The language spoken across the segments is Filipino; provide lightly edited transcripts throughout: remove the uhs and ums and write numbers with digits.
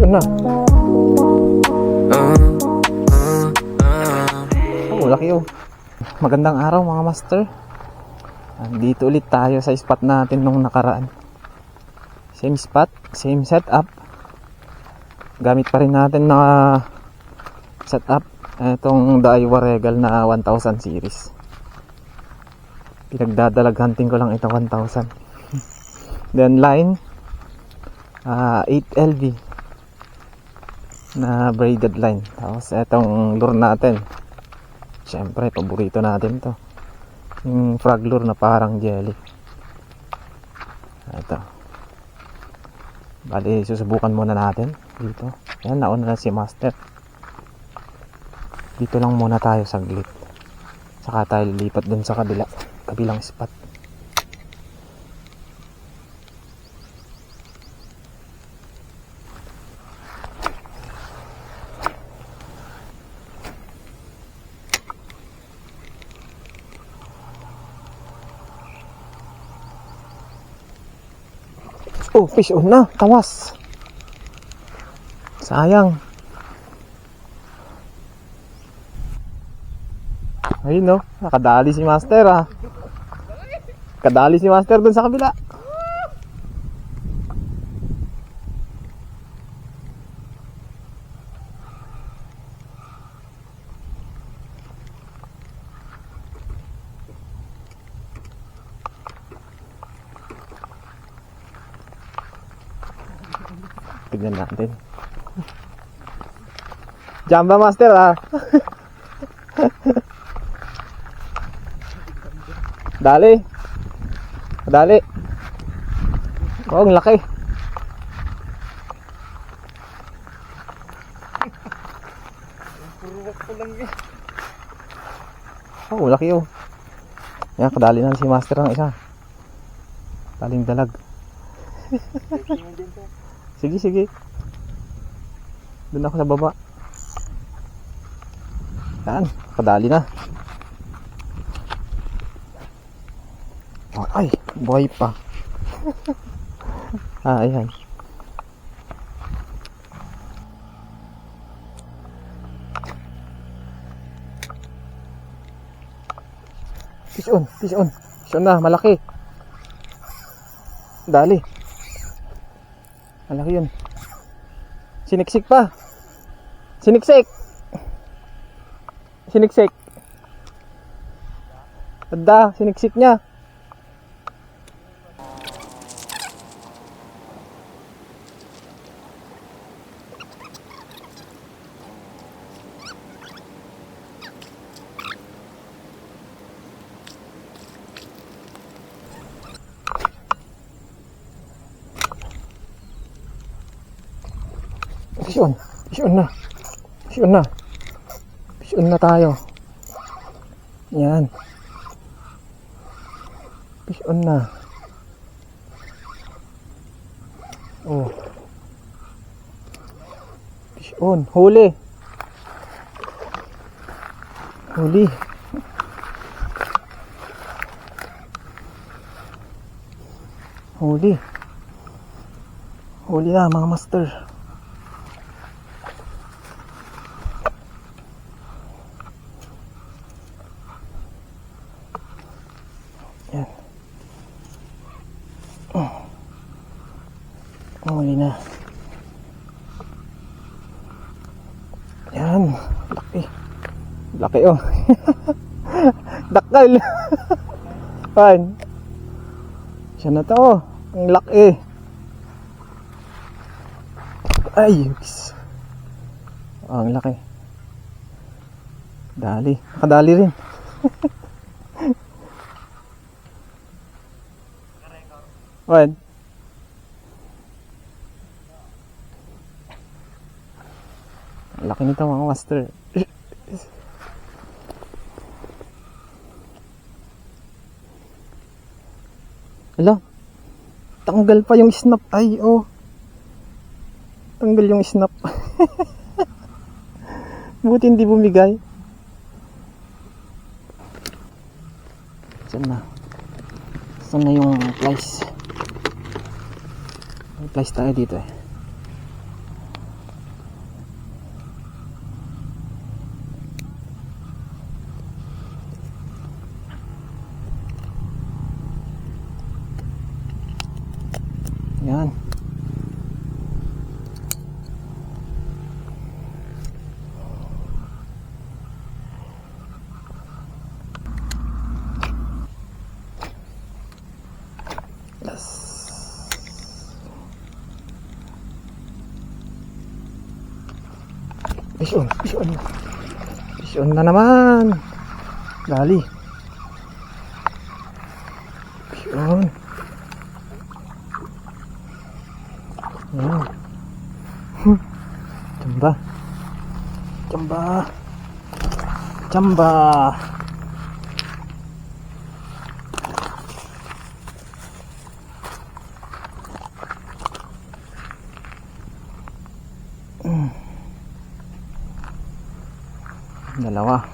na. Oh, laki oh. Magandang araw mga master. Dito ulit tayo sa spot natin nung nakaraan. Same spot, same setup. Gamit pa rin natin na setup. Itong Daiwa Regal na 1000 series. Pinagdadalag hunting ko lang ito 1000. Then line 8 LV na braided line. Tapos itong lure natin, syempre paborito natin to, yung frog lure na parang jelly. Ito, bali susubukan muna natin dito. Yan, nauna na si master. Dito lang muna tayo saglit, saka tayo lilipat dun sa kabilang spot. Oh, fish on na, tawas. Sayang. Ayun no, nakadali si master ah. Kadali si master dun sa kabila. Tignan natin. Jamba master ah. Dali. Dali. Oh, ang laki. Oh, laki oh. Yan, kadali na si master ng isa. Daling dalag. Sige, sige. Doon ako sa baba. Yan, kadali na. Oh, ay, buhay pa. Ayan. Fish on, fish on. Fish on na, malaki. Dali. Malaki yun. Siniksik pa. Siniksik. Siniksik. Ada, siniksik niya. Fish on. Fish on na. Fish on na. Fish on na tayo. Yan. Fish on na. Oh. Fish on. Huli. Huli. Huli. Huli na mga master. Yan. Huli na. Yan. Laki. Laki oh. Dakal. Pan. Siya na to. Ang laki. Ay, yuks. Oh, ang laki. Dali. Nakadali rin. Pan. Ang laki nito mga master. Ala, tanggal pa yung snap. Ay, oh. Tanggal yung snap. Buti hindi bumigay. Saan na? Saan na yung plies? May plies tayo dito eh. Yan. Fish on, fish on. Fish on na naman. Dali. Fish on. Ayan. Chamba. Chamba. Chamba. Dalawa.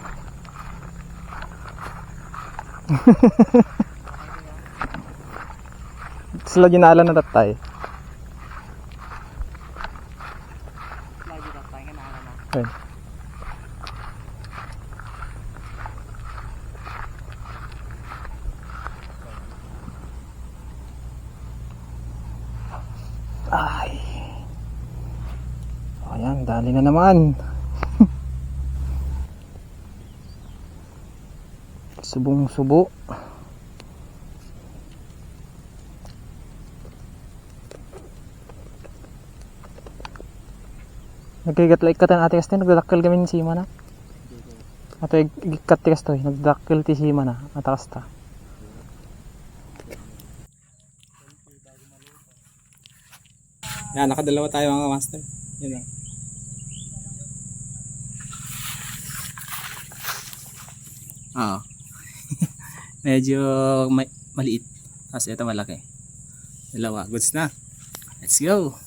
Sila ginala na tatay. Okay. Ay. Ayan, dali na naman. Subong-subo. Nagkigat-like ka tan ate kastoy, nagdadakkel kami ni Sima na. Ate ikat ti kastoy, nagdadakkel ti Sima na, atakas ta. Yan, nakadalawa tayo mga master. Yan lang. Oo. Medyo maliit. Tapos ito malaki. Dalawa. Goods na. Let's go.